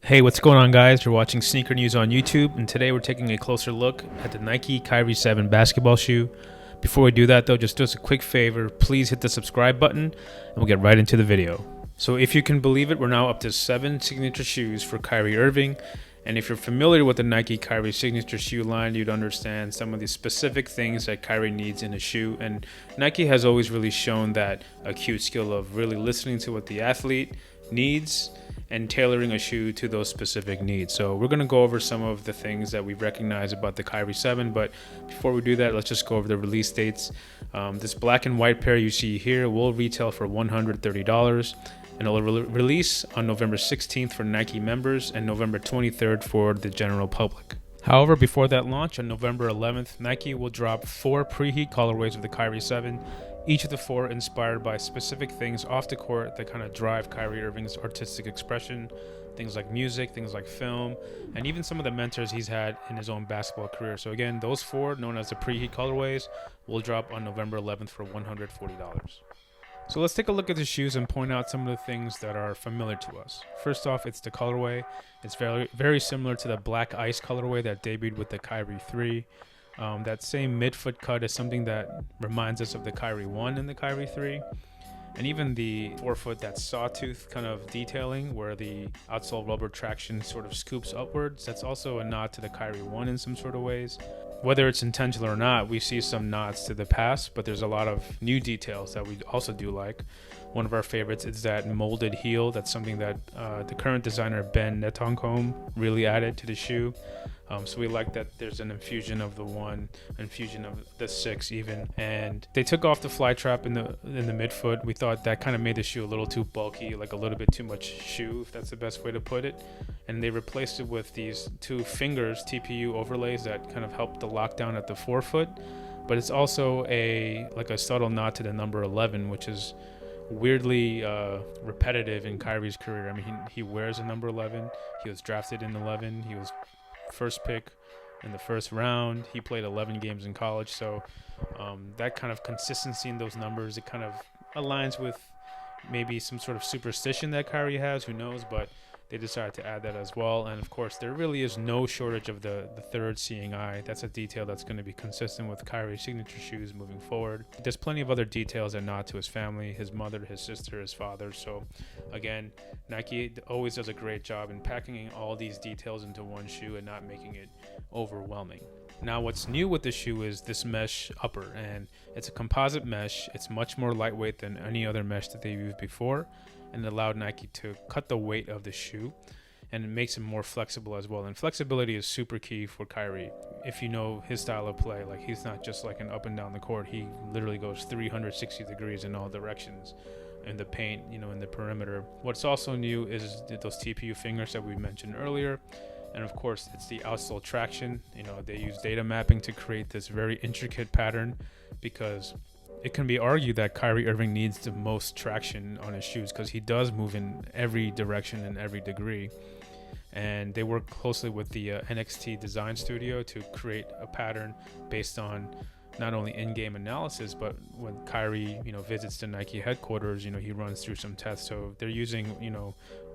Hey, what's going on, guys? You're watching Sneaker News on YouTube, and today we're taking a closer look at the Nike Kyrie 7 basketball shoe. Before we do that, though, just do us a quick favor. Please hit the subscribe button, and we'll get right into the video. So if you can believe it, we're now up to 7 signature shoes for Kyrie Irving. And if you're familiar with the Nike Kyrie signature shoe line, you'd understand some of the specific things that Kyrie needs in a shoe. And Nike has always really shown that acute skill of really listening to what the athlete needs and tailoring a shoe to those specific needs. So we're going to go over some of the things that we recognize about the Kyrie 7, but before we do that, let's just go over the release dates. This black and white pair you see here will retail for $130, and it'll release on November 16th for Nike members and November 23rd for the general public. However, before that launch on November 11th, Nike will drop 4 Preheat colorways of the Kyrie 7, each of the 4 inspired by specific things off the court that kind of drive Kyrie Irving's artistic expression, things like music, things like film, and even some of the mentors he's had in his own basketball career. So again, those 4, known as the Preheat colorways, will drop on November 11th for $140. So let's take a look at the shoes and point out some of the things that are familiar to us. First off, it's the colorway. It's very similar to the black ice colorway that debuted with the Kyrie 3. That same midfoot cut is something that reminds us of the Kyrie 1 and the Kyrie 3. And even the forefoot, that sawtooth kind of detailing where the outsole rubber traction sort of scoops upwards, that's also a nod to the Kyrie 1 in some sort of ways. Whether it's intentional or not, we see some nods to the past, but there's a lot of new details that we also do like. One of our favorites is that molded heel. That's something that the current designer Ben Netanyahu really added to the shoe. So we like that there's an infusion of the 1, infusion of the 6 even. And they took off the fly trap in the midfoot. We thought that kind of made the shoe a little too bulky, like a little bit too much shoe, if that's the best way to put it. And they replaced it with these 2 fingers TPU overlays that kind of help the lockdown at the forefoot. But it's also a subtle nod to the number 11, which is weirdly repetitive in Kyrie's career. I mean, he wears a number 11. He was drafted in 11. He was first pick in the first round. He played 11 games in college, so that kind of consistency in those numbers, it kind of aligns with maybe some sort of superstition that Kyrie has, who knows, but they decided to add that as well. And of course, there really is no shortage of the third seeing eye. That's a detail that's going to be consistent with Kyrie's signature shoes moving forward. There's plenty of other details that nod to his family, his mother, his sister, his father. So again, Nike always does a great job in packing all these details into one shoe and not making it overwhelming. Now, what's new with the shoe is this mesh upper, and it's a composite mesh. It's much more lightweight than any other mesh that they've used before, and it allowed Nike to cut the weight of the shoe, and it makes it more flexible as well. And flexibility is super key for Kyrie. If you know his style of play, like, he's not just like an up and down the court. He literally goes 360 degrees in all directions in the paint, in the perimeter. What's also new is those TPU fingers that we mentioned earlier. And of course, it's the outsole traction. They use data mapping to create this very intricate pattern, because it can be argued that Kyrie Irving needs the most traction on his shoes because he does move in every direction and every degree. And they work closely with the NXT design studio to create a pattern based on not only in-game analysis, but when Kyrie, visits the Nike headquarters, he runs through some tests. So they're using,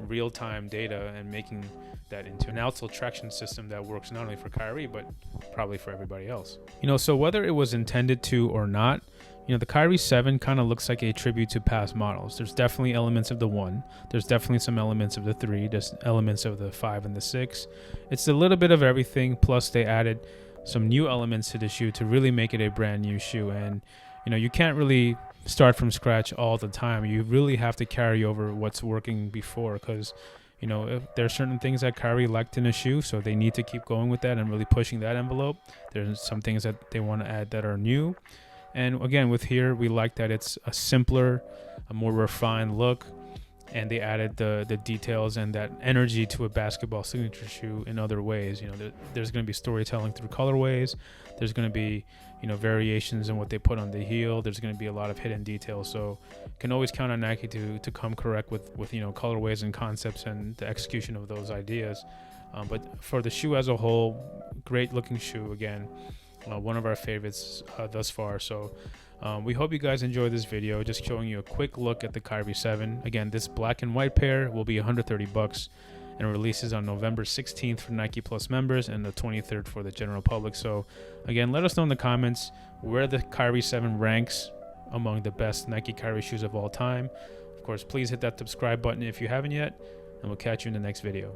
real-time data and making that into an outsole traction system that works not only for Kyrie, but probably for everybody else. So whether it was intended to or not, the Kyrie 7 kind of looks like a tribute to past models. There's definitely elements of the 1. There's definitely some elements of the 3. There's elements of the 5 and the 6. It's a little bit of everything, plus they added some new elements to the shoe to really make it a brand new shoe. And you can't really start from scratch all the time. You really have to carry over what's working before, because if there are certain things that Kyrie liked in a shoe, so they need to keep going with that and really pushing that envelope. There's some things that they want to add that are new. And again, with here, we like that it's a simpler, a more refined look, and they added the details and that energy to a basketball signature shoe in other ways. There's going to be storytelling through colorways. There's going to be, variations in what they put on the heel. There's going to be a lot of hidden details. So you can always count on Nike to come correct with colorways and concepts and the execution of those ideas. But for the shoe as a whole, great looking shoe again. One of our favorites thus far. So we hope you guys enjoyed this video, just showing you a quick look at the Kyrie 7. Again, this black and white pair will be $130, and it releases on November 16th for Nike Plus members and the 23rd for the general public. So again, let us know in the comments where the Kyrie 7 ranks among the best Nike Kyrie shoes of all time. Of course, please hit that subscribe button if you haven't yet, and we'll catch you in the next video.